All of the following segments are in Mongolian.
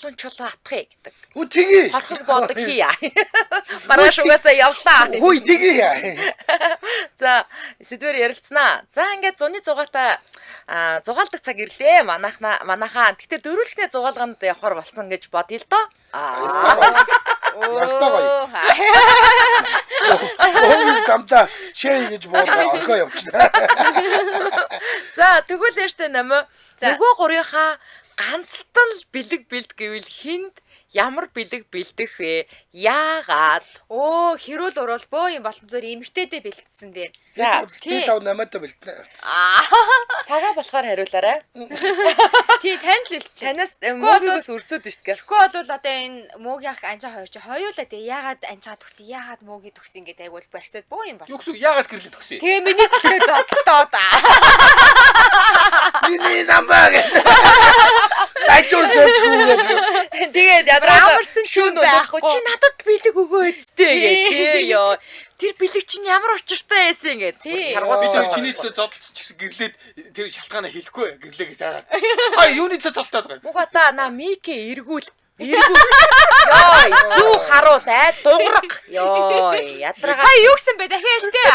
Чулуун чулуу атхыг гэдэг. Үгүй тгий. Хорхог бодог хийя. Маргааш угаасаа явлаа. Үгүй тгий. За, сэдвэр ярилцсанаа. За, ингээд зуны зугаатай зугаалдаг цаг ирлээ. Манайхаа. Гэтэ дөрөвлөхний зугаалганд явахаар болсон гэж бодъё л доо. Ястаа гоё. Ой, замта шээ гэж боодоо орхоо явчихна. За, тэгвэл яаштай нэмэ. Нөгөө гурийнхаа ганцтан л бэлэг бэлд гэвэл хинд ямар бэлэг бэлдэх вэ? Яагаад? Хэрүүл урал бөө юм болон зөөр эмгтээдээ бэлдсэн дээ. За, тийм лав намаатай бэлдэнэ. Цагаа болохоор хариулаарай. Тий, тань л хэлчих. Танаас мөөгөөс өрсөд нь шүү дээ. Тэгэхгүй бол одоо энэ мөөгийн анжаа хоёр чи хоёулаа тэгээ яагаад анжаа төгсөн, яагаад мөөгийн төгсөн гэдэг айгуул барьсаад бөө юм бол. Юу гэсэн яагаад гэрлээ төгсөн? Тэгээ миний төлөө зодтолтоо да. Миний намаа гэдэг. Тайлуусаач гүгээд. Тэгээд ядраа шүүн байхгүй. Чи надад бэлэг өгөө эцтэй гэдэг. Ёо. Тэр бэлэг чинь ямар учиртай байсан гэдэг. Чаргууд бид чиний төлөө зодтолцож гэсэн гэрлээд тэр шалтгаанаа хэлэхгүй гэрлээгээс агаад. Хаа юуны төлөө зодтолтоод байгаа юм? Мугата на Микэ эргүүл. Ёо, зүү харуул дуурах. Ёо, ядраа. Сая юу гэсэн бэ дахиад хэлтэй.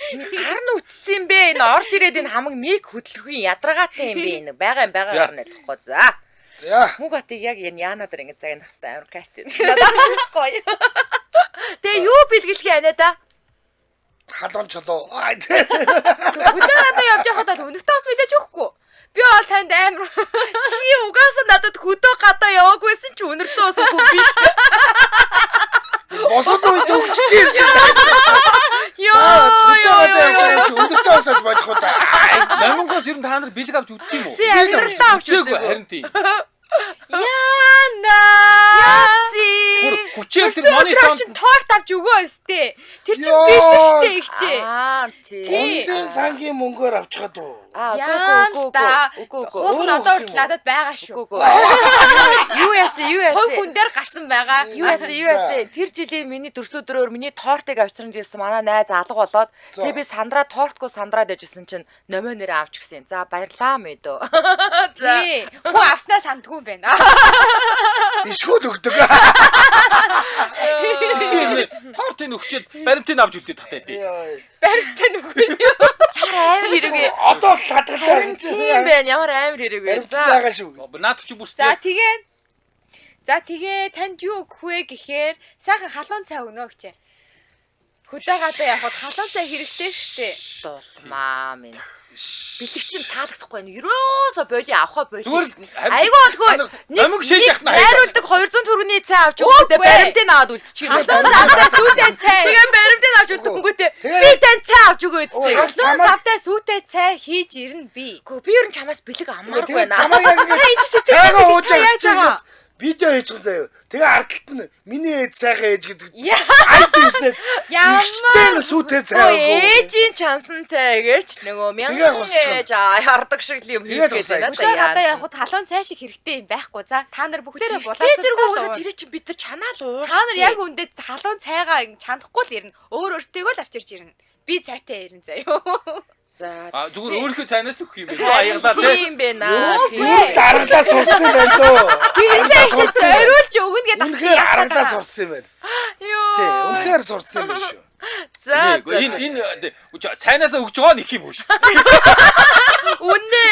Гар нь үтсэн бэ? Энэ орж ирээд энэ хамаг миг хөдөлгөхийн ядаргаатай юм бэ? Энэ байгаа гарна хэлэхгүй. За. Мугатыг яг энэ яанадаар ингэ загнах хэвээр амар кайт. Надад гоё. Тэгээ юу бэлгэлэх юм да? Халуун чулуу. Өдөр надад явж байхад л өнөختөөс мэдээж өгөхгүй. Би бол танд амар чи угаасаа надад хөдөө гадаа яваагүйсэн чи өнөртөөс үгүй биш. Босод үед өгчтэй юм шиг санагдав. Ёо, өнөртөөс л бодох уу та. Намангаас ер нь та нар бэлэг авч үтсэн юм уу? Амьдралаа авч үзээгүй харин тийм. Яна. Яси. Хүчээр тэр монитор чинь торт авч өгөө өстэй. Тэр чинь бэлэг штэ ихчээ. Тийм. Ондын сангийн мөнгөөр авчихад уу? Үгүй. Хул надад надад байгаа шүү. Юу яасан? Хой хүн дээр гарсан байгаа. Юу яасан? Тэр жилийн миний дөрс өдрөөр миний тортыг авчран ирсэн манай найз алга болоод тэгээ би сандраа тортгүй сандраад яжсэн чинь номоо нэрээ авч гисэн. За баярлаа мэдөө. За. Хөө авснаа сандгүй юм байна. Ишгүүл өгдөг. Тортыг өгчөөд баримтыг авч үлдээд тахтай тий. Баримтаа нүгээс юу? Амар хэрэг. Одоо л хадгалж байгаа юм чи. Тийм байна. Ямар амар хэрэг вэ? За. Байгаа шүү. Наад чи бүрс. За тэгээ танд юу өгөх вэ гэхээр сайхан халуун цай өгнө гэж. Хөдөөгаадаа явахад халуун цай хэрэгтэй штэ. Дулмаа минь. Бэлэг чинь таалагдахгүй байна. Ерөөсө боли авахаа боли. Айгүй болгүй. Намиг шээж яхах нь хайруулдаг 200 төгрөгийн цай авч өгөхдөө баримтыг аваад үлдчих юм байна. Халуун савтай сүйтэй цай. Тэгээ баримтыг авч өгдөггүйтэй. Би тань цай авч өгөө эцтэй. Халуун савтай сүйтэй цай хийж ирнэ би. Гэхдээ би ер нь чамаас бэлэг аммааргүй байна. Чамаа яг ингэ цайгаа ууж байгаа. Видео хийж байгаа заяа. Тэгээ ардталт нь миний ээж сайхан ээж гэдэг. Айд юмсээ. Ямар сүйтэй цай. Ээжийн чансан цай гэж нөгөө мянган ээж хардаг шиг юм хийгээд байна. Одоо явахад халуун цай шиг хэрэгтэй юм байхгүй. За та нар бүгдээрээ булаацсан. Тэр үгүйс тэрэ чи бид нар чанаа л ууш. Та нар яг үндэ халуун цайгаа чандахгүй л ирнэ. Өөртөө л авчирч ирнэ. Би цайтай ирнэ заяа. За зүгээр өөрийнхөө цайнаас л өгөх юм байна. Аяглаа тийм байна. Дараглаа сурцсан байна дөө. Гэрлээ чи зориулж өгнө гэдэг авчих. Дараглаа сурцсан байна. Йоо. Тий, үнэхээр сурцсан байна шүү. За энэ цайнаас өгж байгаа нь их юм уу шүү. Үнэ.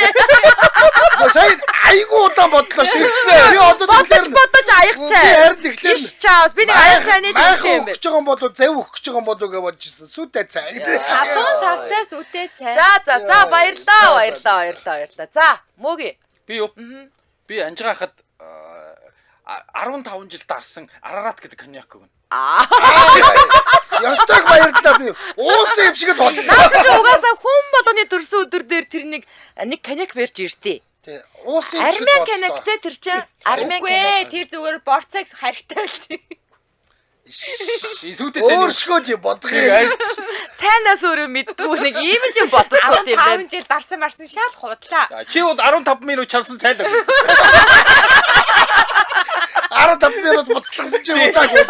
Сайн айгуу удаан бодлоо шүү. Би одоо бодож аяг цай. Харин тэгэхээр чаас би нэг аяг цайны тийм юм. Өгч байгаа юм бол зав өгч байгаа юм болов гэж бодчихсон. Сүтэй цай. Халуун савтай сүтэй цай. За баярлаа. За мөги. Би юу? Би анжгаахад 15 жил дарсан Арарат гэдэг коньяк өгнө. Ястаг баярлалаа би. Уусан юм шиг л бодлоо. Наад чи угаасаа хүн болгоны дөрсөн өдөр дээр тэр нэг коньяк барьж иртээ. Тий. Уусан юм шиг бодлоо. Армен коньяк те тэр чи армен коньяк. Тэр зүгээр борцаг харигтай л. Сүйтэй өөршгөөд юм бодгоо. Цайнаас өөрөө мэддгүй нэг ийм л юм бодож сууд юм байна. 15 жил дарсан марсан шал худлаа. Чи бол 15 минут чалсан цай л. 15 минут буцлагсан чи удаа гооч.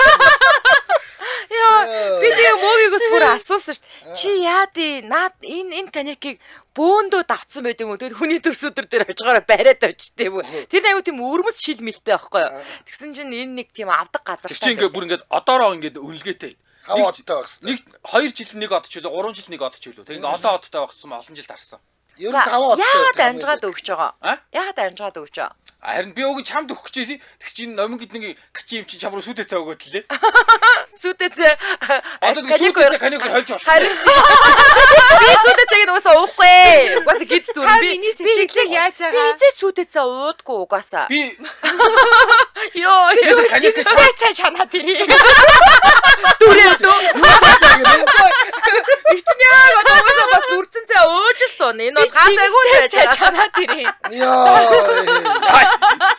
Яа, би тэгээ мөгийгөөс бүр асуусан шүү дээ. Чи яа дээ? Наад энэ коньякийг бөөндөө давцсан байт юм уу? Тэгээд хүний төрс өдөр дээр хожгоороо бариад авчтэй юм уу? Тэр аюу тийм өрмөц шил мэлтэй байхгүй юу? Тэгсэн чинь энэ нэг тийм авдаг газар. Чи ингээ бүр ингээ одоороо ингээ үнэлгээтэй. Хав одтой багс. Нэг 2 жил нэг од ч үлээ 3 жил нэг од ч үлээ. Тэг ингээ олон одтой багцсан олон жил тарсан. Ер нь хав одтой. Яагаад амжгаад өгч байгаа? Яагаад амжгаад өгч байгаа? Харин би уг чамд өгөх гэжсэн. Тэг чи энэ номин гэдний гачи юм чи чам руу сүдэ цаа өгөөд лээ. Сүдэ цаа. Одоо нэг сүдэ каниг хольж байна. Харин би сүдэ цааг нь угаасаа уухгүй. Угаасаа гидс дүүр би. Миний сэтгэлийг яаж байгаа? Би эзээ сүдэ цаа уудгүй угаасаа. Би ёо каниг цаа чанаа тэрий. дүрээ дөө. Ичнээ угаасаа бас үрцэн цаа уужилсан. Энэ бол гасаагүй байж цаа чанаа тэрий. Яа.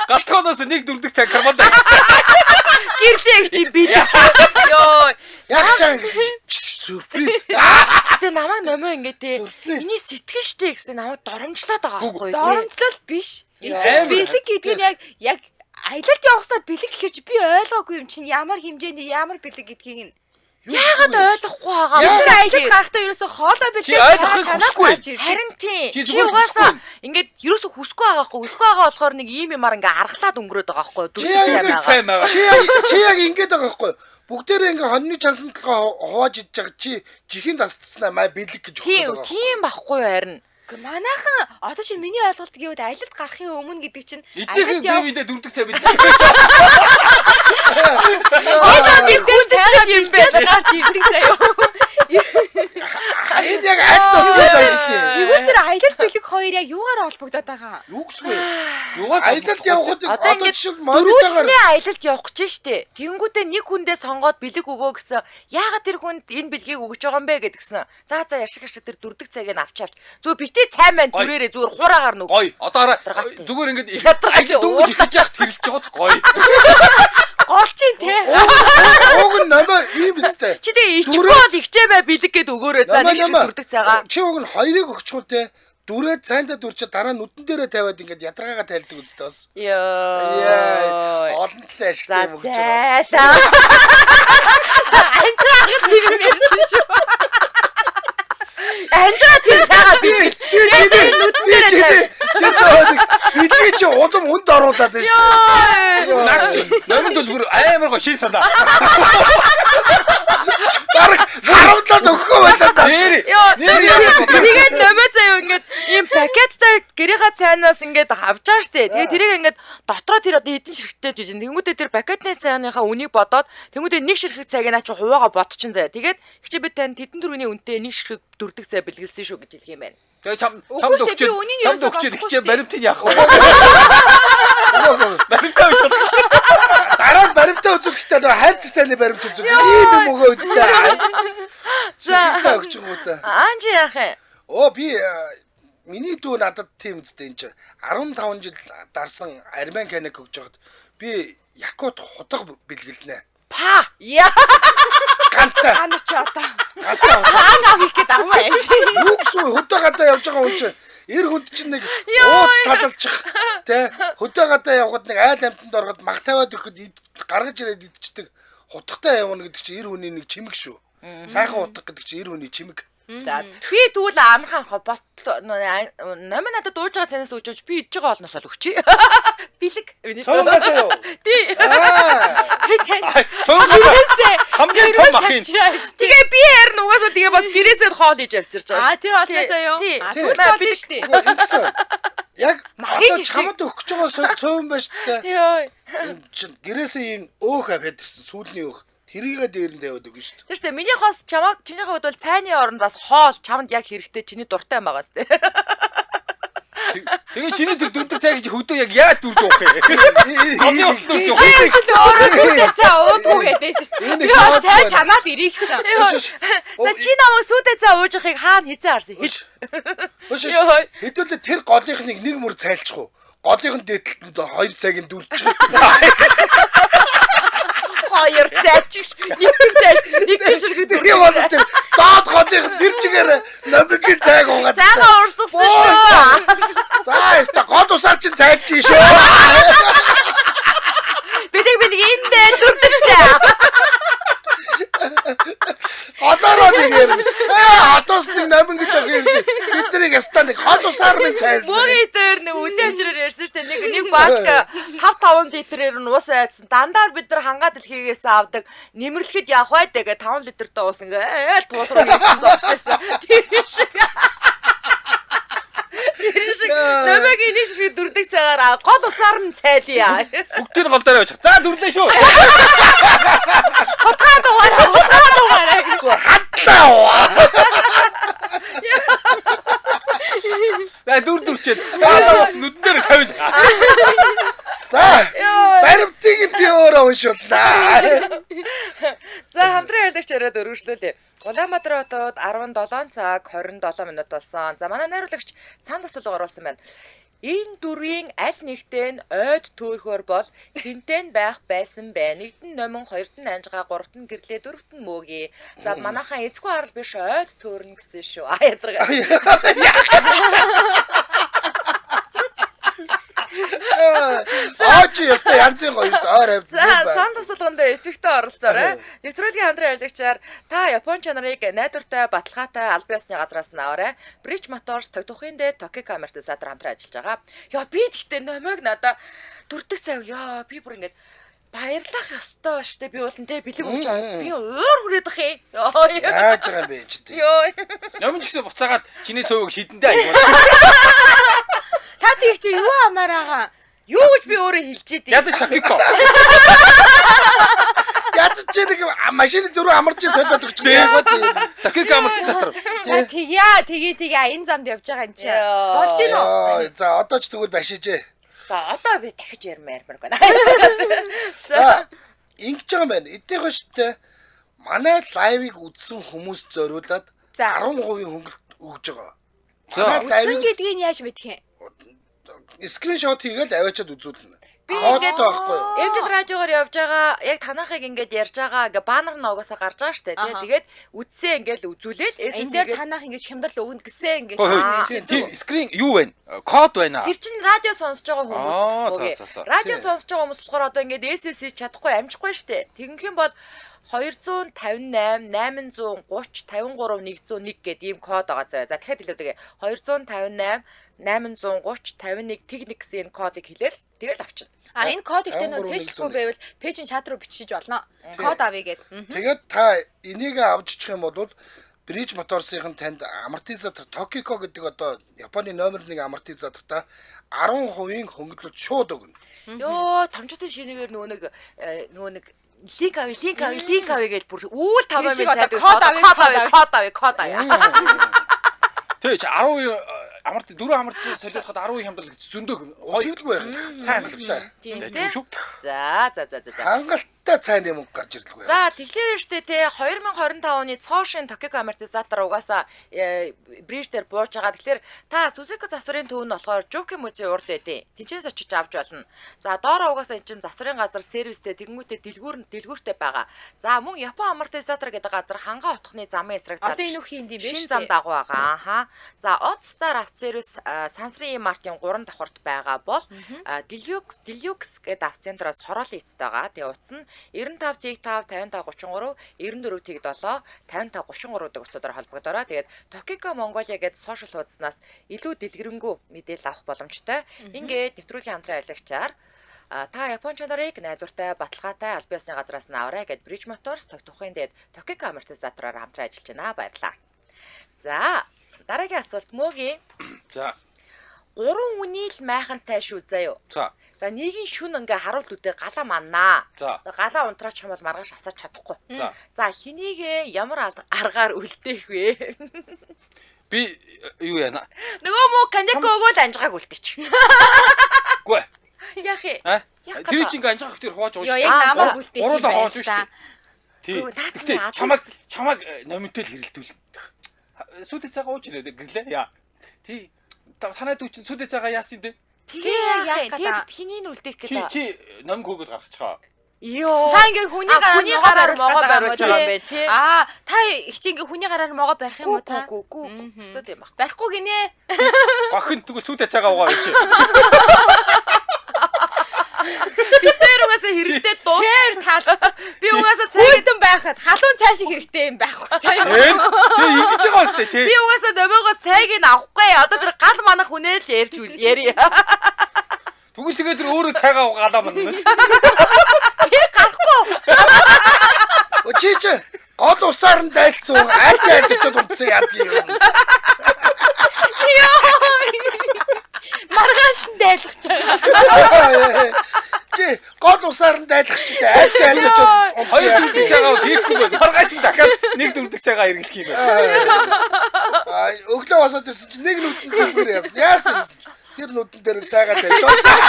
галтгооноос нэг дүрдэг цаг карбонтай. Гэрлээ гэж юм бил. Ёо. Яг чам гэсэн сюрприз. Тэ намайг номоо ингээд те. Миний сэтгэл штэ гэсэн намайг доромжлоод байгаа байхгүй юу? Доромжлол биш. Бэлэг гэдэг нь яг аялалд явахсаа бэлэг гэхэр чи би ойлгоогүй юм чинь ямар хэмжээний ямар бэлэг гэдгийг нь яагаад ойлгохгүй байгаа юм. Тэр аялалд гарахтаа ерөөсөө хоолой бэлэг чанаагүй. Харин тийм. Чи угаасаа ингээд ерөөсөө хүсэхгүй байгаа байхгүй. Хүсэхгүй байгаа болохоор нэг ийм юмар ингээ аргалаад өнгөрөөд байгаа байхгүй юу? Чи яг ингээд байгаа байхгүй юу? Бүгдээрээ ингээ хоньны чансан толгой хувааж идж байгаа чи жихийн тасцснаа маа бэлэг гэж өгөх гэдэг. Тийм байхгүй юу харин. Манайхан одоо чи миний ойлголт гэвэл аялалд гарахын өмнө гэдэг чинь аялалд явдаа дүрдэг цай бэлэг. Би хүнтэй юм бэ? Гарч ирдэг заяа. Энэ яг аль нутгийн шүү дээ. Тэгвэл тэр аялал бэлэг хоёр яг юугаар холбогдоод байгаа? Юу гэсэн бэ? Юугаар аялалд явхад одоо жишээ нь дөрөвний аялалд явах гэж штэ. Тэнгүүтээ нэг хүндээ сонгоод бэлэг өгөө гэсэн. Яагаад тэр хүнд энэ бэлгийг өгж байгаа юм бэ гэдгсэн. За яшиг тэр дүрдэг цагийг авч авч. Зүгээр битээ цай маань дүрээрээ зүгээр хураагаар нүг. Гой. Одоо зүгээр ингээд аялал дөнгөж ихэж яах сэрэлж байгаа гоё. Гол чинь те. Уг нь намаа ийм биз дээ. Чи тэгээ ичгүй бол ихчээ бай бэлэг гэд өгөөрэй. За нэг шиг дүрдэг цагаа. Чи уг нь хоёрыг өгчихгүй те. Дүрээд цайндаа дүрчээ дараа нүдэн дээрээ тавиад ингээд ядрагаага тайлдаг үстэй бас. Яа. Олон талын ашигтай юм өгч байгаа. За анчаагт тийм юм ярьсан шүү. Анчаа тийм цагаа би. Бидний чи удам хүнд оруулаад байна шүү. Наач номын төлбөр амар гоо шин санаа. Бараг харамтлаад өгөхгүй байлаа да. Тэгээд номоо заяа ингээд ийм пакеттай гэрийнхаа цайнаас ингээд авч байгаа штэ. Тэгээд тэрийг ингээд дотроо тэр одоо хэдэн ширхттэй гэж байна. Тэнгүүдээ тэр пакетны цайныхаа үнийг бодоод тэнгүүдээ нэг ширхэг цайг наа чи хуваагаа бодчихын заяа. Тэгээд хичээ би тань тэдэн төрөний үнэтэй нэг ширхэг дүрдэг цай бэлгэлсэн шүү гэж хэлэх юм байна. Тэгээ чамд өгчөө хичээ баримтыг яах вэ? Баримтаа үзүүлэх. Дараа баримтаа үзүүлэхдээ хайр цэцэний баримт үзүүлэх. Ийм юм өгөө үстэй. За өгч юм уу та? Анжи яах юм? Би миний дүү надад тийм үстэй энэ 15 жил дарсан армян каник өгж байхад би якут худаг бэлгэлнэ. Па яа. Ганта. Анч одоо. Хаангаа хийх гээд аваа яаш. Юу гэсэн хөдөө гадаа явж байгаа хүн чинь эр хүнд чинь нэг ууц талалчих тий хөдөө гадаа явхад нэг айл амтанд ороход мах тавиад өгөхөд гаргаж ирээд идчихдэг хутгатай явна гэдэг чинь эр хүний нэг чимэг шүү. Сайхан утга гэдэг чинь эр хүний чимэг. За би тэгвэл амархан бот номын надад дууж байгаа цанаас үжиж би идж байгаа олноос л өгчий. Бэлэг. Цоонгаасаа юу? Тий. Цоонгаасаа. Хамгийн том мах юм. Тэгээ би харин угаасаа тэгээ бас гэрээсээ хоол хийж авчирч байгаа. Тэр олноосоо юу? Тэр бэлэг штий. Яг махын чамд өгч байгаа цоон байж таа. Йоо. Гэрээсээ ийм өөх аваад ирсэн сүүлний өөх. Тэрийгээ дээр нь тавиад өгнө шүү дээ. Тэр штэ миний хоос чинийхээ хувьд бол цайны оронд бас хоол чамд яг хэрэгтэй чиний дуртай юм байгаа сте. Тэгээ чиний тэр дүрдэг цай гэж хөдөө яг яа дүрж уух юм. Оны ус дүрж уух. Өөрөө цай уудгүй гэдээсэн шүү. Би цай чамаад ирэх гэсэн. За чи намайг сүдэ цай ууж байхыг хаана хийцэн харсан хэл. Хэдүүлээ тэр голынхныг нэг мөр цайлчих уу? Голынхын дээдлэлтэнд хоёр цагийн дүрчих. Хоёр цайч нэг ширхэг дүр. Тийм бол тэр доод голынх тэр чигээр номгийн цайг угаад. Цайгаа урсгасан шүү. За яста гол усаар чинь цайж чинь шүү. Бид энэ дээр дүрдэг цай. Одоороо нэг юм. нэг ястаа нэг хол усаар минь цайлсан. Мөгийн дээр нэг үдэ хажраар ярьсан шүү дээ. Нэг баачка 5 литрээр нь ус айдсан. Дандаа бид нар хангаа дэлхийгээс авдаг. Нэмэрлэхэд явах байдэ гэ 5 литртэй ус ингээ туулруу хийсэн зогссон. Тэр шиг. Намайг энийг шиг дүрдэг цагаараа гол усаар нь цайлъя. Бүгдийг гол дээр явуучих. За дүрлээ шүү. Хотгаа дугаараа. Хатлаа. Дүрчээд таалаа бас нүдэн дээр тавил. За баримтыг би өөрөө уншуулнаа. За хамтран ярилцагч яриад өргөжлүүлээ. Улаанбаатар хотод 17 цаг 27 минут болсон. За манай найруулагч санд асуулга оруулсан байна. Энэ дөрвийн аль нэгтээ нь ойд төөрхөөр бол хинтэн байх байсан бэ? Нэгт нь номон, хоёрт нь анжгаа, гуравт нь гэрлээ, дөрөвт нь мөөгийн. За манайхаа эзгүй харал биш ойд төөрнө гэсэн шүү. Ядарга. Чи яста янзын гоё шүү дээ. Ойр авд. За санд асуулганд эцэгтэй оролцоорой. Нэвтрүүлгийн хамтран ярилцагчаар та Япон чанарыг найдвартай, баталгаатай албан ёсны газраас нь аваарай. Bridge Motors Тогтухын дээд Токио камертай садар хамтран ажиллаж байгаа. Яа би тэгтээ номойг надаа дүрдэг цайг яа би бүр ингэж баярлах ёстой штэ би бол тэ бэлэг өгч байгаа. Би өөр хүрээд ах юм. Яаж байгаа юм бэ ч тийм. Йоо. Ямын ч гэсэн буцаагаад чиний цөөвөг шидэндээ аяг. Та тийх чи юу амаар байгаа? Юу гэж би өөрөө хэлчихэд юм. Ядаж Токико. Ядаж чи нэг машины дөрөв амарч солиод өгч байгаа тийм. Токико амарч сатар. За тэгээ энэ замд явж байгаа юм чи. Болж гин үү? За одоо ч тэгвэл башижээ. За одоо би дахиж ярмаар байна. За ингэж байгаа юм байна. Эднийх штэ манай лайвыг үзсэн хүмүүс зориулаад 10% хөнгөлт өгж байгаа. Үзсэн гэдгийг нь яаж мэдэх юм? Скриншот хийгээл аваачаад үзүүлнэ. Би ингээд байхгүй юу? Эмжил радиогоор явж байгаа яг танахыг ингээд ярьж байгаа ингээ банер нь угаасаа гарч байгаа штэ. Тэгээд үдсээ ингээл үзүүлээл энэ дээр танах ингээд хямдрал өгнө гэсэн ингээд. Тийм скрин юу вэ? Код байна. Тэр чинь радио сонсож байгаа хүмүүс. Радио сонсож байгаа хүмүүс болохоор одоо ингээд SSC чадахгүй амжихгүй штэ. Тэгэнх юм бол 258 830 53 101 гэдэг ийм код байгаа заяа. За дахиад хэлээдэг. 258 830 51 техник гэсэн кодыг хэлээл тэгэл авчна. Энэ код ихтэй нөө цээжлэхгүй байвал пэйжийн чат руу бичиж болно. Код авъя гэд. Тэгээд та энийг авч ичих юм бол Bridge Motors-ийн танд амортизатор Токико гэдэг одоо Японы номер 1 амортизаторта 10% хөнгөлөлт шууд өгнө. Йоо, томчуудын шинэгээр нөгөө нэг линк авъя гэж бүр үүл 5 минут цайд код авъя. Тэгэж 10% амарт 4 амарт солиулахад 10% хямдрал гэж зөндөө хоёулгүй байх. Сайн хэлсэн. Тийм шүү. За. Хангалттай цайн юм гарч ирлгүй. За тэгэхээр штэ те 2025 оны цоошин Токико амортизатор угаасаа бриж дээр бууж байгаа. Тэгэхээр та Suzuki засварын төв нь болохоор Joki мужийн урд байдیں۔ Тэнцэнс очиж авч болно. За доороо угаасаа энэ чинь засварын газар сервистэй тэгэнгүүтээ дэлгүүртэй байгаа. За мөн Япон амортизатор гэдэг газар хангаа утхны замын эсрэг талд. Одоо энэ үхий юм биш. Шин зам дагуу байгаа. Ааха. За Odstar автосервис Сансрын Мартин 3 давхарт байгаа бол Deluxe гэдэг автоцентроос хороолын эцэст байгаа. Тэгээ утас нь 95T5 5533 94T7 5533 гэдэг утсуудаар холбогдороо. Тэгээд Tokiko Mongolia гэдэг сошиал хуудаснаас илүү дэлгэрэнгүй мэдээлэл авах боломжтой. Ингээд нэвтрүүлгийн хамтран аялагчаар та Япон чанарыг найдвартай, баталгаатай албан ёсны газраас нь аваарай гэд Bridge Motors Тогтухын дээд Tokiko амортизатороор хамтран ажиллаж байна. Баярлалаа. За, дараагийн асуулт мөөгийн. За. 3 үний л майхантай шүү заяа. За. За нэгийн шүн ингээ харуулт үдэ галаа маннаа. За. Галаа унтраач юм бол маргааш асаач чадахгүй. За. За хинийгээ ямар аргаар үлдээх вэ? Би юу яана? Нөгөө муу коньяк өгөөл анжгааг үлдээч. Гүй. Яах юм? Тэр чинь ингээ анжгаах тэр хувааж ууш. Яг намайг үлдээх. Уруулаа хувааж ууш. Тийм. Чамаг номинтэл хэрэлдүүл. Сүдэ цагаа ууж ирээд гэрлээ. Яа. Тий. Танай дүүчин сүдэ цагаа яасан бэ? Тэгээ яах гэдэг. Хиний нь үлдээх гэдэг. Чи номиг хөөгд гаргачихаа. Йоо. Та ингээ хүний гараар могоо бариулж байгаа юм бэ тий. Та их чи ингээ хүний гараар могоо барих юм уу та? Гүү. Өстөд юм баг. Барихгүй гинэ. Гохин тэгвэл сүдэ цагаа угаа гэж. Би тэр угаасаа хэрэгтэй дуус. Тэр тал. Би угаасаа цайгтэн байхад халуун цайш маргааш хэрэгтэй юм байхгүй. Цай. Тэгээ ингэж байгаа үстэй чи. Би угаасаа номоогоо цайг нь авахгүй. Одоо тэр гал манах хүнээ л ярьж яри. Тэгвэл тэгээ тэр өөрөө цайгаа галаа мань. Би гарахгүй. Чи гол усаар нь дайлцсан айлчаад унтсан яадгийг юм. Маргааш нь дайлгаж байгаа. Чи гол усаар нь дайлгах чи айлчаад унтсан. Хоёр дөрөвдөг цагаа хийхгүй байна. Маргааш нь дахиад нэг дөрөвдөг цагаа эргэлэх юм байна. Өглөө босоод ирсэн чи нэг нүдэн зүгээр яасан. Тэр нүдэн дээр цайгаа тавьчихсан.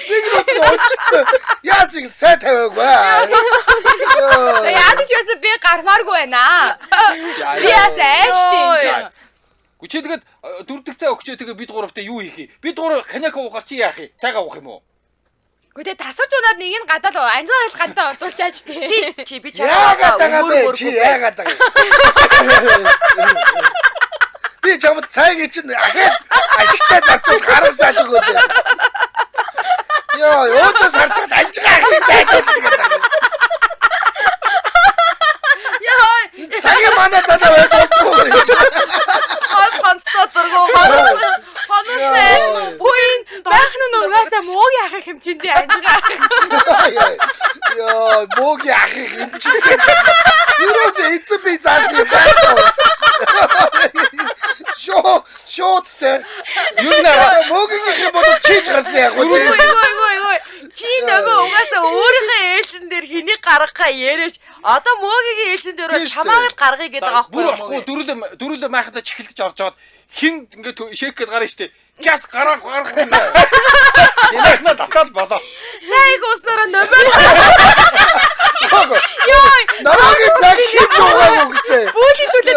Нэг нүдэн очсон. Яасан цай тавиагүй. За яадаг ч байсан би гармааргүй байна. Би яас айштин. Чи тэгээд дөрөвдөг цай өгчөө тэгээ бид гуравтай юу хийх юм? Бид гурав коньяк уугаар чи яах юм? Цайгаа уух юм уу? Гэхдээ тасарч унаад нэг нь гадаад анжаа хайл гадаа удуулчаач тий. Тийш чи би яагаад байгаа бэ? Чи яагаад байгаа? Би чамд цайг чинь ахаад ашигтай зарцуул гарах зааж өгөөд. Йоо, өөдөөс харж чад анжгаа ахыг цайг гэдэг. Яа, цагийн манай цаана байдгүй. Хонстоо дөргөө хоносээ. Буин бахны нургаасаа мууг яхах хэмжээндээ анжгаа. Йоо, мууг яхах хэмжээндээ. Юурээс эцэг би заасан юм байна. Шот. Юу нэрэ? Муугийн их бодож чийж гарсан яг үү. Ой. Чи нөгөө угаасаа өөрийнхөө ээлжин дээр хэнийг гаргахаа яриач. Одоо мөөгийн ээлжин дээр чамааг л гаргая гэдэг байгаа Бүр байхгүй юу? дөрүлээ майхандаа чихэлдэж орж аваад хин ингээд шейк гээд гарна штэ. Газ гарах. Энэхнэ татаад болоо. Цайг ууснараа нөмөр. Йой, намайг цаг хийж байгаа үгсээ. Бүлийн төлөө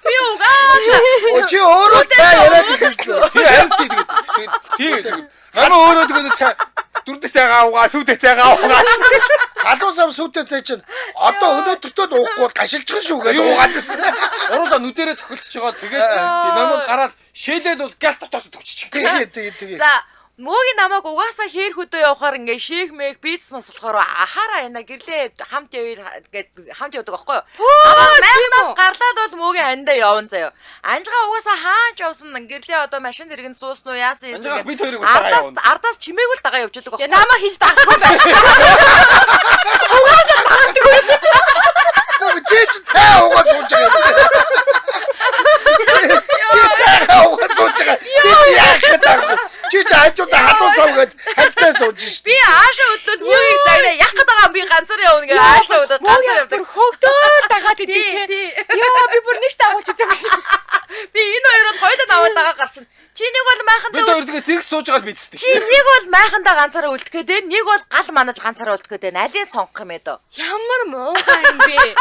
би угаасаа. Чи өөрөө цай яриад ирсэн. Тий харин тий. Намаа өөрөө тэгээд цай дөрөвдөг цайгаа уугаа, сүйдээ цайгаа уугаа. Халуун сам сүйдээ цай чинь одоо өнөөдөртөө уухгүй гашилжхан шүү гэж уугаад ирсэн. Уруулаа нүдэрээ тохилсож байгаа. Тэгээд намайг гараад шээлэл бол газ дотоос төгччих. Тэгээ. За мөөгийн намайг угаасаа хээр хөдөө явахаар ингээ шейх мэг бизнес мас болохоор ахаараа яна гэрлээ хамт явъя гэд хамт явдаг байхгүй юу? Майхнаас гарлаад бол мөөгийн хандаа явна заяа. Анжгаа угаасаа хаач явсан гэрлээ одоо машин зэрэг нь суусна уу яасан юм Анжгаа бид хоёрыг дагаа явна. Ардаас чимээгүүл дагаа явж байгаа байхгүй юу? Намаа хийж дагахгүй байна. Угаасаа дагахгүй шүү. Чи цай уугаад сууж байгаа юм. Чи цай уугаад сууж байгаа. Би яах гэдэг. Чи хажуудаа халуун сав гээд хальтаа сууж шít. Би аашаа өдлөл мөөгийг загнаа яг гэдэг юм би ганцаар явна гээ аашаа өдлөл ганцаар явдаг. Хөөгдөө дагаад идэв тий. Йоо би бүр нэг дагуулж үзээгүй. Би энэ хоёроо хоёулаа аваад дагаа гарчин. Чи нэг бол майхандаа Бид хоёр тэгээ зэрэг сууж байгаа л бичсэн чи нэг бол майхандаа ганцаараа үлдэхэд байна. Нэг бол гал манаж ганцаараа үлдэхэд байна. Алийг сонгох юм ээ дөө. Ямар муухай юм бэ?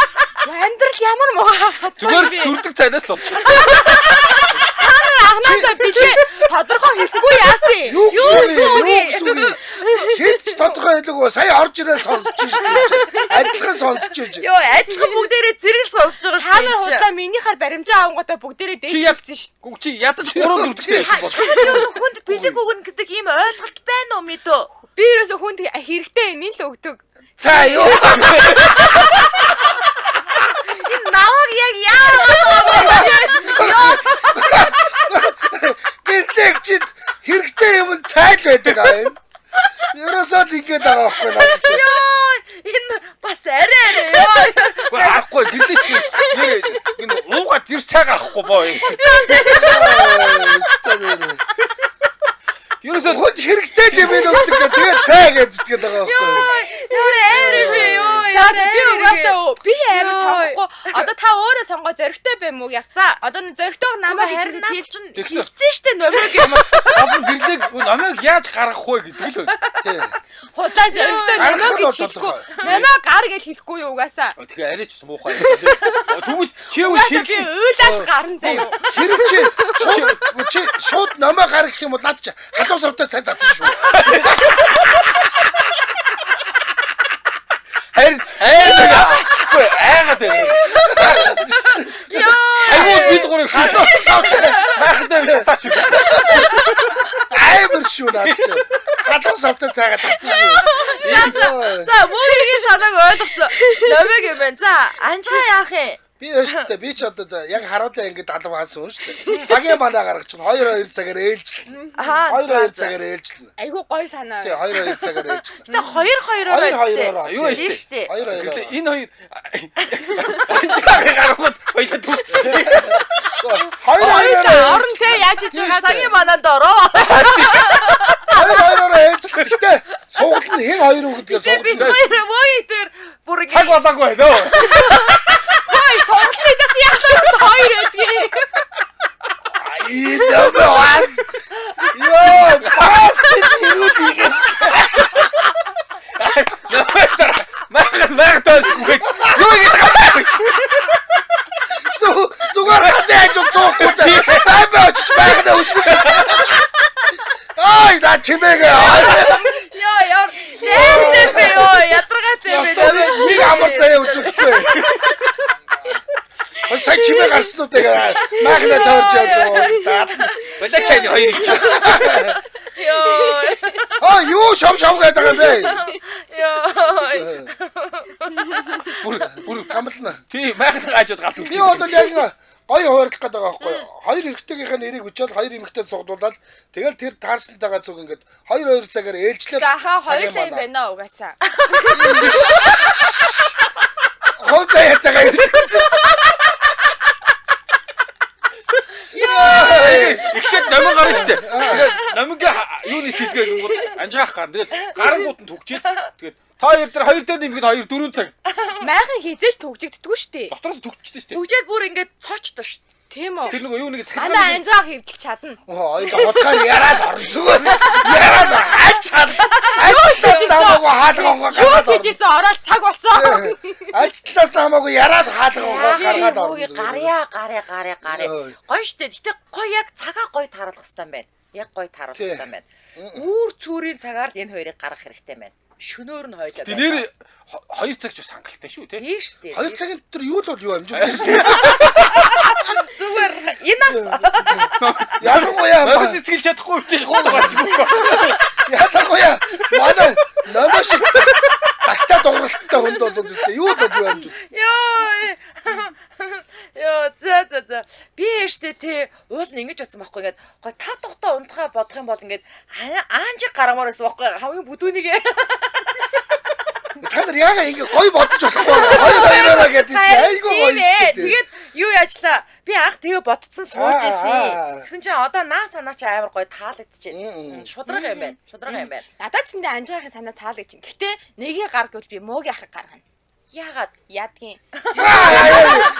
Амьдрал ямар муухай хат. Зүгээр л дөрөвдөг цайнаас л болж. Агнаасаа би тодорхой хэлэхгүй яасан. Юу хэд ч тодорхой хэлээгүй сая орж ирээ сонсож шít. Адилхан сонсож шít. Йоо, адилхан бүгдээрээ зэрэг сонсож байгаа шүү. Та нар худлаа минийхаар баримжаа авангуудаа бүгдээрээ дээш тавьсан шít. Гүг чи ядаж 3 дөрөвдөг цайсан бол. Чамд хүнд бэлэг өгнө гэдэг ийм ойлголт байна уу мэдөө? Би ерөөсө хүнд хэрэгтэй юм л өгдөг. Цай юу? Энэ наваг яг яа. Гэрлэг чи хэрэгтэй юм цай л байдаг аа. Ерөөсөө л ингэж байгаа байхгүй наад чи. Йоо, энэ бас арай ёо. Гэхдээ арахгүй гэрлээ чи нэр энэ уугаа тэр цайгаа авахгүй боо юм. Ерөөсөө Хөөд хэрэгтэй юм өгдөг. Тэгээ цай гэж зэтгээд байгаа байхгүй. Йоо, every ёо. За би угаасаа би амар сонгохгүй. Одоо та өөрөө сонгоо зөрөгтэй байм уу яа. За одоо зөрөгтэйг намайг харин наад хэлж чинь хэлсэн штэ номерыг юм. олон гэрлэг намайг яаж гаргах вэ гэдэг л. Тий. худлаа зөрөгтэй намайг гэж хэлэхгүй. Намайг гар гэж хэлэхгүй юу угаасаа. Тэгээ арайч муухай. Тэгвэл чи юу Угаасаа шил би уйлаад гарна заяа. Хэрэг чи шууд намаа гарах юм бол наад чи халуун савтай цай зарсан шүү. Харин айгаад байна. Айгуу бид гурыг халуун савтай. Майхтай шатаач юу. Аймар шүү наад чи. Халуун савтай цаагаад татсан шүү. За мөгийн санааг ойлгосон. Номиг юм байна. За анжгаа яах юм? Би өштэй би ч одоо яг харуулаа ингэж алав хаасан шүү дээ. Цагийн банаа гаргаж чинь 2 цагаар ээлжлэн. 2 цагаар ээлжлэн. Айгуу гоё санаа. Тий 2 цагаар ээлжлэн. Тэ 2-2-ороо Юу байна вэ? штэ. 2 Энэ хоёр анжаагийн гаргууд хоёлаа төгсчихээ. 2 орон тэ яаж иж байгаа Цагийн мананд ороо. 2 ээлжлэн. Гэтэ суугалт нь хэн 2 үг гэдгээ Би суугалт. мөгийн дээр бүр Цаг болоогүй нөө. Ой сонголт хийж яах вэ? Хоёр гэдгийг. Идэмэ вас. Йоо, бас юу дигээ. Майхтай юу гэдэг. Зүгээр хатаач суухгүй. Бабач байхна үсгүй. Ай, да чимээгээ. Яа, нэртэй ёо, ядаргаатай бэ. Чи амар заяа үзэхгүй. Сая чимээ гарсан уу тэгээ махна таарч явж байгаа. Болоо чайны хоёр ич. Ёо. Юу шам гэдэг юм бэ? Ёо. Бүр камлна. Тий, майхтай гажууд галт Би одоо яг гоё хуваарлах гэдэг байгаа байхгүй юу? Хоёр эрэгтэйгийнхээ нэрийг өчөөл хоёр эмэгтэйд сугдуулаад тэгэл тэр таарсантайгаа зүг ингээд 2 цагаар ээлжлээд Гаха хоёулаа юм байна угаасаа. Хоцоо ятагаа ирчихсэн. ихшээд номин гарна штэ. Тэгээд номингийн юуны сэлгээ гингууд анжаах гар. Тэгээд гарангууд нь түгчээл. Тэгээд та хоёр дээр нэмгээд 2 4 цаг. Майхан хизээч төгжигддгүү штэ. Дотроос түгчтэй штэ. Үжээд бүр ингээд цоочтой штт. Тийм үү? Тэр нөгөө юу нэг Манай анжаа хөвдөл чадна. Ойлоо утгаар яраад орно зүгээр. Яраад хаач. Ажлаас намаагүй хаалгаа Юу гаргаад орно. хийжсэн ороод цаг болсон. Ажлаас намаагүй яраад хаалгаа гаргаад орно. Гараа. Гоё штэ. Гэтэ гоё яг цагаа гоё тааруулах хэрэгтэй юм байна. Яг гоё тааруулах хэрэгтэй юм байна. Үүр цүүрийн цагаар л энэ хоёрыг гаргах хэрэгтэй юм байна. Шөнөөр нь хойлоо. Тэр нэр 2 цаг ч сангалтай шүү тий. Тийм штэ. 2 цагийн дотор юу л бол юу амжуулна шүү. Зүгээр энэ Ялангуяа Мөн цэцгэлж чадахгүй үчиж гоо гарчгүй. ялангуяа манай намаа шиг тагтаа дууралттай хүнд бол үстэй юу л бол юу амжуул. Яа, за. Би штэ те уул нь ингэж утсан байхгүй ингээд гой та тухта унтахаа бодох юм бол ингээд аанжиг гарамаар байсан байхгүй хамгийн бүдүүнийг. Та нар яагаад ингэ гой бодож болохгүй хоёр гэдэг чи айгүй гоё шүү дээ. Тэгээд юу яачлаа? Би анх тэгээ ботцсон сууж ийсэн. Гэсэн чинь одоо наа санаа чи амар гоё таалагдчихээн. Шудраг юм байна. Надад ч энэ анжаахын санаа таалагдж байна. Гэтэ нэгийг гаргавал би муугийн ахыг гаргана. Яагаад? Яадгийн.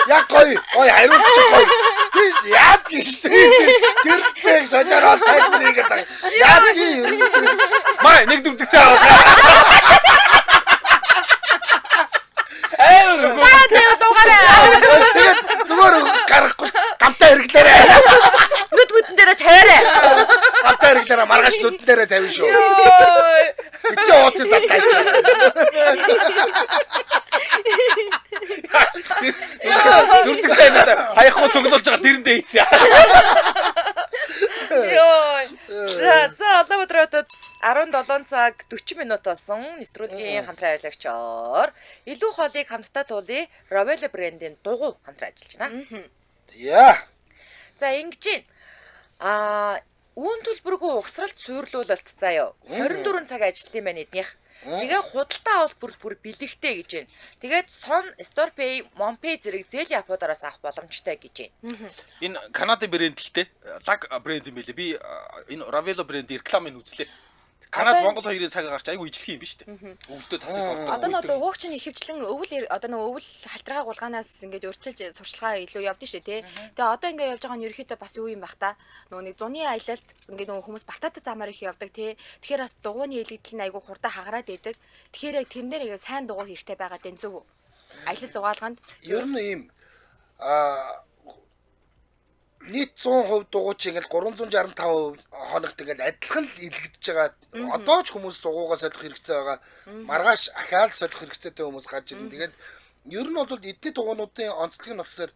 Яг гоё хариулт гоё. Би яадгийн шүү дээ. Тэр сонирхол тайлбарыг гэдэг. Яадгийн. Маа нэг дүрдэх цаа. Тэгээд дугаараа. Тэгээд зүгээр гарахгүй гамтаа хэрэглээрээ. Нүд бүдэн дээрээ тавиарай. Гамтаа хэрэглээрээ маргааш нүдэн дээрээ тавина шүү. Битээ уутын зат тайчаа. Дүрдэх цаа хаяхгүй цуглуулж байгаа дэрэндээ ийцээ. Йоо. За Улаанбаатар хотод 17 цаг 40 минут болсон. Нэвтрүүлгийн хамтран ажиллагчоор илүү хоолыг хамтдаа туулъя. Ravelo брендийн дугуй хамтран ажиллаж байна. Яа. За ингэж байна. Үүн төлбөргүй угсралт суйрлуулалт заяа. 24 цаг ажилласан юм байна эднийх. Тэгээ худалдаа авалт бүр бэлэгтэй гэж байна. Тэгээд Son, StorePay, MonPay зэрэг зээлийн аппаратаас авах боломжтой гэж байна. Энэ Канадын брэнд л те. Lag брэнд юм байлээ. Би энэ Ravelo брэндийн рекламыг үзлээ. Канад Монгол хоёрын цаг гарч айгүй ижлэх юм биш үү? Өвөлдөө засаг болдог. Одоо нөө хуугчны ихэвчлэн одоо нөгөө өвөл халтраа гулгаанаас ингээд урьдчилж сурчлагаа илүү явдсан шүү тий. Тэгээ одоо ингээд явж байгаа нь ерөөхдөө бас юу юм бах та. Нөгөө нэг зуны аялалд ингээд нөгөө хүмүүс бартаатай замаар их явдаг тий. Тэгэхээр бас дугууны илэгдэл нь айгүй хурдан хагараад идэг. Тэгэхээр яг тэрнэр ингээд сайн дугуй хэрэгтэй байгаа дэн зөв. Аялал зугаалганд Ер нь ийм нийт 100% дугуйч ингээл 365 хоногт ингээл адилхан л илэгдэж байгаа. Одоо ч хүмүүс дугуйгаа солих хэрэгцээ байгаа. Маргааш ахаал солих хэрэгцээтэй хүмүүс гарч ирнэ. Тэгээд ер нь бол эдний дугуйнуудын онцлог нь болохоор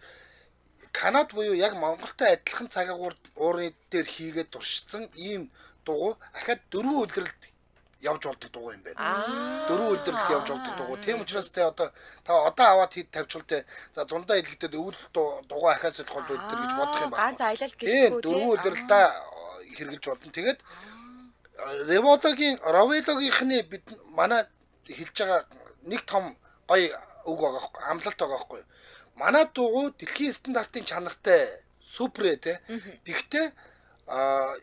Канад буюу яг Монголтой адилхан цаг уурын дээр хийгээд туршсан ийм дугуй ахаад 4 улиралд явж болдог дугуй юм байна. 4 улиралд явж болдог дугуй. Тийм учраас та одоо аваад хэд тавьчвал те за зундаа илгэдэд өвөл дугуй ахаас болох өдөр гэж бодох юм байна. Ганц аялал гэлгүй тийм 4 улиралдаа хэрэгжилж болно. Тэгээд Ravelo-гийнхны бид манай хэлж байгаа нэг том гоё үг байгаа байхгүй амлалт байгаа байхгүй. Манай дугуй дэлхийн стандартын чанартай супер те. Тэгтээ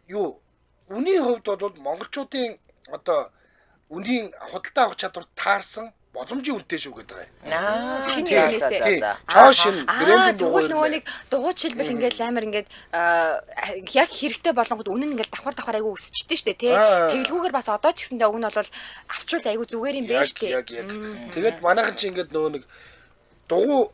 юу үнийн хувьд бол монголчуудын одоо үнийн худалдаа авах чадвар таарсан боломжийн үнэтэй шүү гэдэг юм. Шинэ хэлээсээ. Чоошин брендинг дугуй нөгөө нэг дугуй жишээлбэл ингээд амар ингээд яг хэрэгтэй болонгод үнэн ингээд давхар айгу өсчихдээ штэ тий. Тэглгүүгээр бас одоо ч гэсэндээ уг нь бол авчвал айгу зүгээр юм байна штэ. Яг. Тэгээд манайхан чи ингээд нөгөө нэг дугуй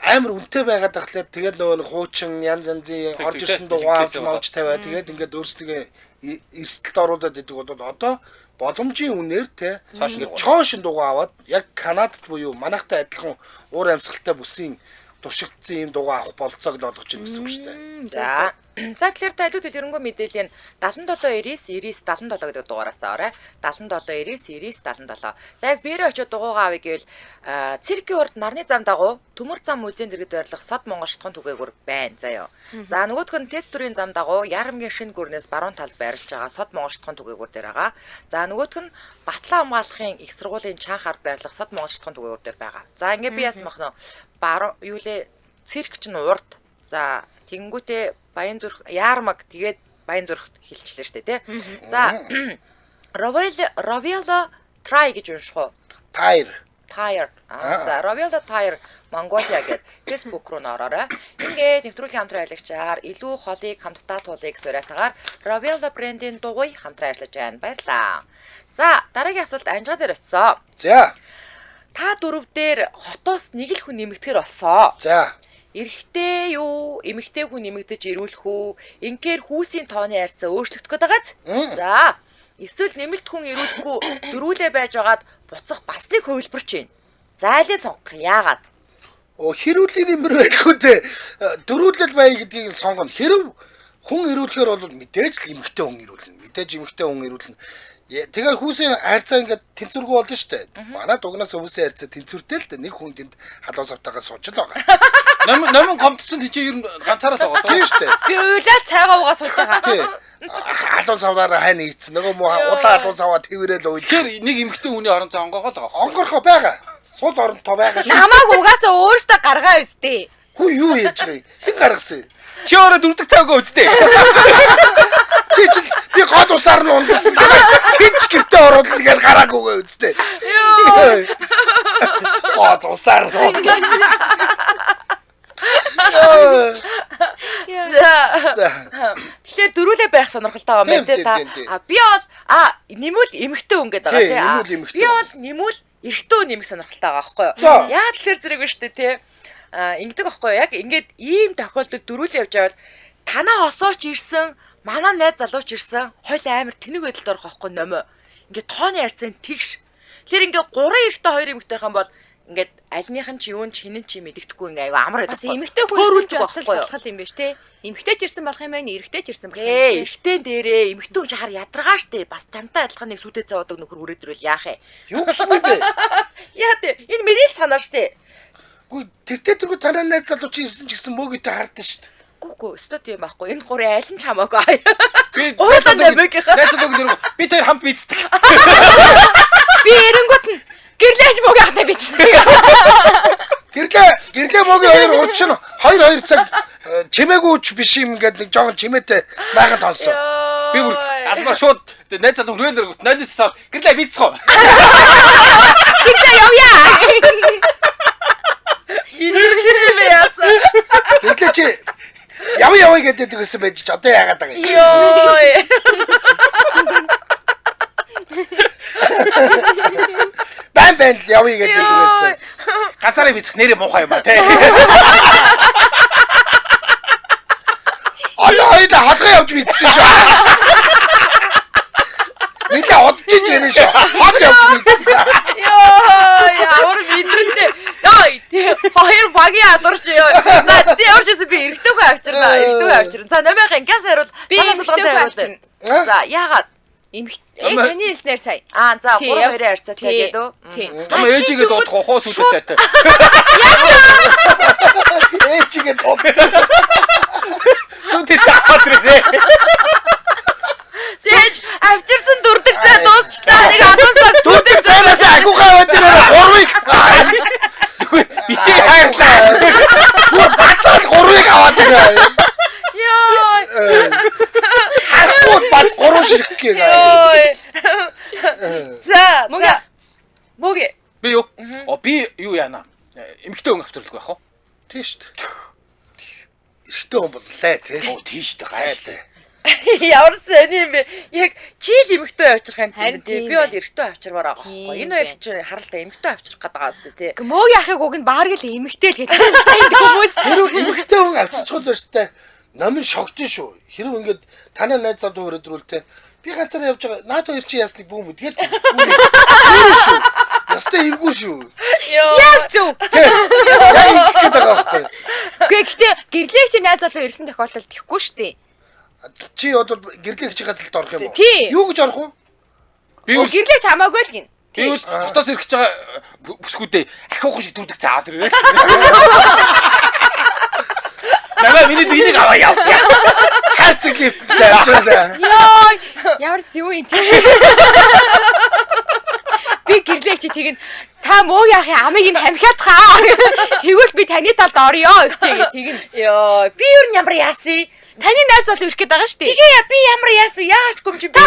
амар үнэтэй байгаад тахлаар тэгээд нөгөө нэг хуучин янз янзын орж ирсэн дугуй авч тавиа тэгээд ингээд өөрсдөө эрсдэлд оруулаад идэг бол одоо боломжийн үнээр те чоошин дугуй аваад яг Канадад буюу манайхтай адилхан уур амьсгалтай бүсийн туршигдсан юм дугуй авах болцоог л олгож ийн гэсэн үг шүү дээ. За тэгэхээр та илүүд хөрөнгөө мэдээллийн 7799 97 гэдэг дугаараас орой 7799 97. За яг биерээ очиод дугуйгаа авъя гэвэл циркийн урд нарны зам дагуу төмөр зам музейн дэргэд байрлах Сод Монгол шатхуун түгээгүр байна заяа. За нөгөөх нь тест төрийн зам дагуу Ярамгийн шинэ гүрнээс баруун талд байрлаж байгаа Сод Монгол шатхуун түгээгүр дээр байгаа. За нөгөөх нь Батлан хамгаалахын их сургуулийн чанхаард байрлах Сод Монгол шатхуун түгээгүр дээр байгаа. За ингээ би яасан махна баруун юу лээ цирк чинь урд. За тэнгүүтээ Баянзүрх Яармаг тэгээд Баянзүрхт хилчлээ штэ тий. За Ravelo Try гэж унших уу? Tire. За Ravelo Tire Mongolia гэдэг Facebook руу нороорой. Ингээд нэвтрүүлгийн хамтран аялагчаар илүү холыг хамтдаа туулыг сураатагаар Ravelo брендийн дугуй хамтран ажиллаж байна. Баярлаа. За дараагийн асуулт Анжгаа дээр очисоо. За. Та дөрөв дээр хотоос нэг л хүн нэмэгдэхэр болсоо. За. Эрэгтэй юу, эмэгтэй хүн нэмэгдэж ирүүлэх үү? Ингээр хүүсийн тооны харьцаа өөрчлөгдөх гээд байгааз. За, эсвэл нэмэлт хүн ирүүлэхгүй дөрүүлээ байж байгаад буцах бас нэг хувилбарч байна. За, айлын сонгох яагаад? Хэрүүлийн нэмэр байлгүй дээ. Дөрүүлэл бай гэдгийг сонгоно. Хэрв хүн ирүүлэхээр бол мэдээж л эмэгтэй хүн ирүүлнэ. Мэдээж эмэгтэй хүн ирүүлнэ. Тэгэхээр хүүсийн харьцаа ингээд тэнцвэргүй болно шүү дээ. Манай дугнаас хүүсийн харьцаа тэнцвэртэй л дээ. Нэг хүн тэнд халуун савтайгаа сууж л байгаа. Номын гомдсон тийч ер нь ганцаараа л байгаа даа. Тийм шүү дээ. Би уйлал цайгаа угаа сууж байгаа. Тийм. Халуун саваараа хань ийцэн. Нөгөө удаа халуун саваа тэрэл уйл. Тэгэхээр нэг эмэгтэй хүний орон зай онгоогоо л байгаа. Онгорхоо байгаа. Сул оронтой байгаа шүү. Намааг угаасаа өөртөө гаргаа үстэй. Хүү юу яаж байгаа юм? Хэн гаргасан? Чи өөрөө дөрөвдөг цагаа үздэй. Чи би гол усаар нь ундсан. Хинч гэртээ оруулна гэж гараагүй үздэй. Йоо. Гол усаар нь ундсан. За. Тэгэхээр дөрүүлээ байх сонирхолтой байгаа юм байна те та. Би бол нэмүүл эмэгтэй хүн гэдэг байгаа те. Би бол нэмүүл эрэгтэй хүн нэмэх сонирхолтой байгаа байхгүй юу? Яа тэгэхээр зэрэг вэ штэ те. Ингэдэг байхгүй юу? Яг ингээд ийм тохиолдолд дөрүүлээ явж байвал танаа осооч ирсэн, манай найз залууч ирсэн, хойл амар тэнэг байдалд орох байхгүй номоо. Ингээд тооны харьцаа тэгш. Тэгэхээр ингээд 3 эрэгтэй 2 эмэгтэй хам бол ингээд альнийхэн ч юун ч хинэн ч мэддэхгүй ингээ аяга амар байдаг. Бас эмэгтэй хүн ч бас болох юм биш те. Эмэгтэй ч ирсэн болох юм байна, эрэгтэй ч ирсэн болох юм байна. Эрэгтэй дээрээ эмэгтэй хүн чахаар ядаргаа штэ. Бас чамтай адилхан нэг сүдэ цаадаг нөхөр үрээд ирвэл яах вэ? Юу гэсэн бэ? Яа тэ энэ мэрэл санаа штэ. Гү тэртээ танаа найз залууч ирсэн ч гэсэн мөгөтэй хардсан штэ. Гү өстө тийм байхгүй. Энэ гурын аль нь ч хамаагүй. Би найз залууг нэр би тэр хамт бийцдэг. Би эрэнгүүт нь гэрлэж мөг яхтай бичсэн. Гэрлээ мөгийн хоёр урчин 2 цаг чимээгүй ч биш юм ингээд нэг жоохон чимээтэй байгаад сонсон. Би бүр албаар шууд найз залуу хөрөөлөр гот 0-9 гэрлээ бийцхоо. Гэрлээ явъя. Хинэр яасан. Гэрлээ чи явъя гэдэг гэсэн байж ч одоо яагаад байгаа юм. Йоо. Бэн явъя гэдэг байсан. Ганцаараа бицэх нэрээ муухай юм ба те. Одоо хоёулаа хадгаа явж бицсэн шүү. Нилээ одж иж гэнэ шүү. Хад явж бицсэн. Йоо, ямар мэдрэлтэй. Йоо, Хоёр багийн алуурч ёо. За тий ямар ч гэсэн би эргэдэггүй авчирна. Эргэдэггүй авчирна. За номынхаа ингээс хариул. Би эргэдэггүй авчирна. За яагаад? Таны хэлснээр сая. За 3-2 харьцаатай гэдэг үү? Тий. Ама ээжигээ дуудах хоо сүлээ цайтай. Ээжигээ дуудах. Сүлээ цаатрээ. Сэж авчирсан дүрдэг цай дуусчлаа. Нэг адуусаа Дүрдэг цайнаас агуугаа өдрөө 3-ыг. Битээ хайрлаа. Түр бацаал 3-ыг аваад ирээ. Йоо. Харахгүй бац 3 ширхэх гээ. За мөг. Би юу? Би юу яана? Эмэгтэй хүн авчирлах байх уу? Тийш үү. Эрэгтэй хүн боллаа тий. Тийш дээ гайхалтай. Ямар сони юм бэ? Яг чийл эмэгтэй авчрах юм Харин тийм. тийм Би бол байна. эрэгтэй авчирмаар байгаа байхгүй. Энэ хоёр чинь харалтай эмэгтэй авчрах гэдэг байгаа сте тий. Мөөгийн ахыг уг нь баарг л эмэгтэй л гэдэг хүмүүс. Хэрвээ эмэгтэй хүн авчирчгүй л өстэй номын шогдсон шүү. Хэрвээ ингээд танай найз зав дөө өрөөдрүүл те. Би ганцаараа явж байгаа. Наад хоёр чи ясныг бүүм үдгээл. Шүү. Ястай эвгүй шүү. Яг зөв. Яг ингэх гээд байгаа байхгүй. Гэхдээ гэрлээг чи найз залуу ирсэн тохиолдолд тэхгүй шүү дээ. Чи одоо гэрлэх чигээ талд орох юм уу? Тий. Юу гэж орох вэ? Би бол Гэрлээг ч хамаагүй л гин. би бол хотоос ирэх гэж байгаа бүсгүүдээ ахиухан шиг дүрдэг цаад ирээ. Намаа миний бинийг аваа яв. Хайцаг лип заажаа. Йоо, ямар зөв юм те. Би гэрлээг чи тэгин та мөөгийн ахын амыг нь хамхиад хаа. Тэгвэл би таны талд орё гэжээ тэгин. Йоо, би юу ямар яасан? Таны найз залуу ирэх гээд байгаа шүү дээ. Тэгээ би ямар яасан? Яаж гомч би? Та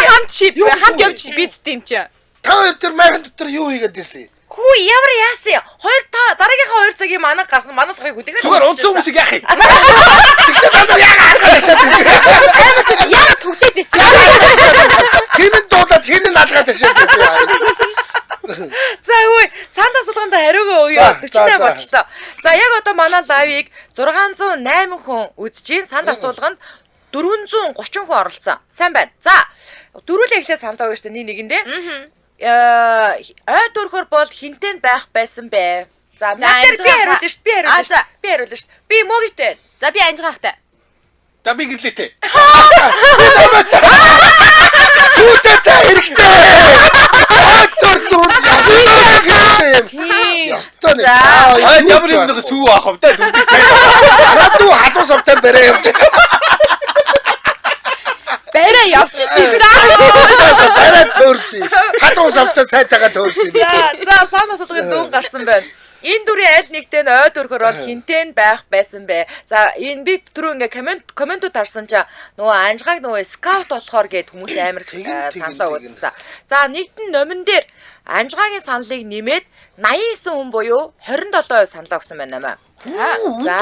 хамт явж бицтэй юм чи. Та хоёр тэр майхан дотор юу хийгээд байсан? Хүү ямар яасан? Хоёр та дараагийнхаа 2 цагийн манаа гарах манад гарыг хүлээгээд. Зүгээр унцсан хүмүүсийг яах юм? Тэгтээ та нар яг хаалгаа шат байсан. Яагаад төгчээд байсан? Хин нь дуулаад хин нь алгаад шат байсан. За үгүй сандаа сулганда хариугаа өгөө. 48 болчлоо. За яг одоо манай лайвыг 608 хүн үзэж, санд асуулганд 430 хүн оролцсон. Сайн байна. За дөрүүлээ эхлээ сандаа өгөө штэ нэгэндээ. Ой дөрхөр бол хинтэн байх байсан бэ? За мэдэр би хариулна штэ. Би хариулна штэ. Би мөгийтэй. За би анжгаахтай. За би гэрлээтэй. Сүйтэй цаа хэрэгтэй. Ой зүг яасан. Тийм. Ястаа нэг. Ямар юм нэг сүү авах вэ? Дүрдэг сайн. Радуу халуун савтай барай явж байгаа. Бэрэ явчихсан. За. Барай төрсөн. Халуун савтай цайтайгаа төрсөн. За сандаа сулганд дүүн гарсан байна. Энэ дүрийн аль нэгтэй нь ой дөрхөр бол хинтэн байх байсан бэ. За энэ би түрүү ингээ комментууд харсан чинь нөгөө анжгааг нөгөө скаут болохоор гээд хүмүүс амар саналаа өгсөн. За нэгдэн номин дээр анжгаагийн саналыг нэмээд 89 хүн буюу 27% саналаа өгсөн байна нэмээ. За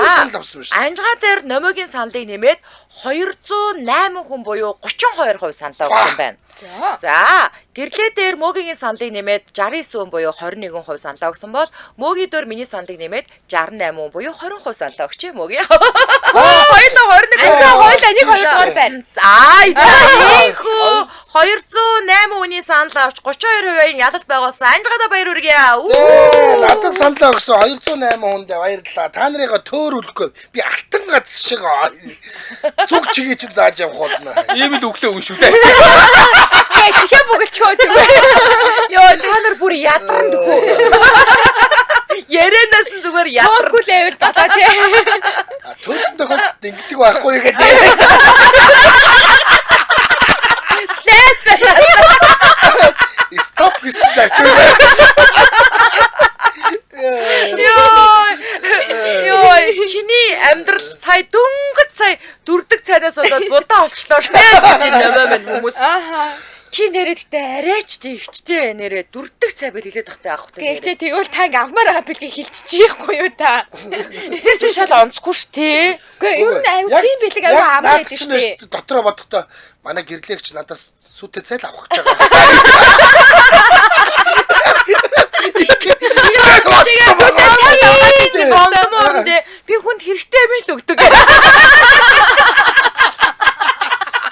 анжгаа дээр номогийн саналыг нэмээд 208 хүн буюу 32% саналаа өгсөн байна. За гэрлээ дээр мөөгийн саналыг нэмээд 69 хүн буюу 21% саналаа өгсөн бол мөөгийн дээр миний саналыг нэмээд 68 хүн буюу 20% саналаа өгч юм мөөгийн. За хоёулаа 21. Анжаа хоёулаа нэг хоёр дугаар байна. За ийхүү 208 хүний санал авч 32%-ийн ялалт байгуулсан анжгаадаа баяр хүргэе. Надад саналаа өгсөн 208 хүнд баярлалаа. Та нарыгаа төөрүүлэхгүй. Би алтан гац шиг зүг чигээ чинь зааж явах болно. Ийм л өглөө үн шүү дээ. Гээ чихээ бүгэлчгөө тийм үү? Йоо та нар бүр ядрандгүй. Ярэнаас нь зүгээр ядран. Хөөхгүй левел болоо тий. Төрсөн тохиолдолд ингэдэг байхгүй гэдэг. Стоп гэсэн зарчим. Йоо чиний амьдрал сая дөнгөж сая дүрдэг цайнаас болоод будаа олчлоо штэ гэж нэмээ мэн хүмүүс. Ааха. Чи нэрэгтэй арайч тэгчтэй нэрээ дүрдэг цай бэл хэлээд тахтай авах Гэхдээ тэгвэл та ингээм авмаар байгаа бэлгээ хэлчихчихгүй юу та. Тэгэхээр чи шал онцгүй ш тий. Гэхдээ ер нь аюу тийм бэлэг аюу амар яж штэ. Дотроо бодохдоо манай гэрлэгч надаас сүтэ цай л авах гэж байгаа. Тэгээ сүтэ цай бондмондэ би хүнд хэрэгтэй юм л өгдөг.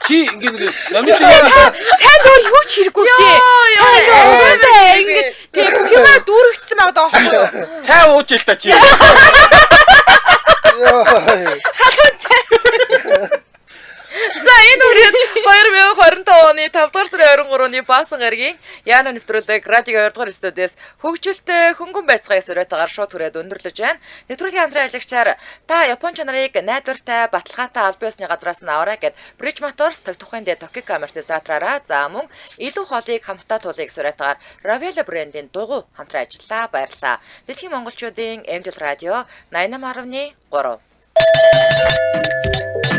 Чи ингэ нэг намын чи Та өөр юу ч хэрэггүй чи. Угаасаа ингэ тийм хэмээ дүүрэгдсэн байгаа даа. цай ууж залууч л та чи. Йоо. За энэ үрээд 2025 оны 5 дугаар сарын 23-ны баасан гарагийн Яна нэвтрүүлэг радио 2 дугаар студиэс хөгжилтэй хөнгөн байцгаая сураатаар шууд хүрээд өндөрлөж байна. Нэвтрүүлгийн хамтран аялагчаар та Япон чанарыг найдвартай баталгаатай аль биесны газраас нь аваарай гэд Bridge Motors Токио Токио амортизатораараа за мөн илүү хоолыг хамтдаа туулыг сураатаар Ravelo брендийн дугуй хамтран ажиллаа. Баярлалаа. Дэлхийн монголчуудын Эмжил радио 88.3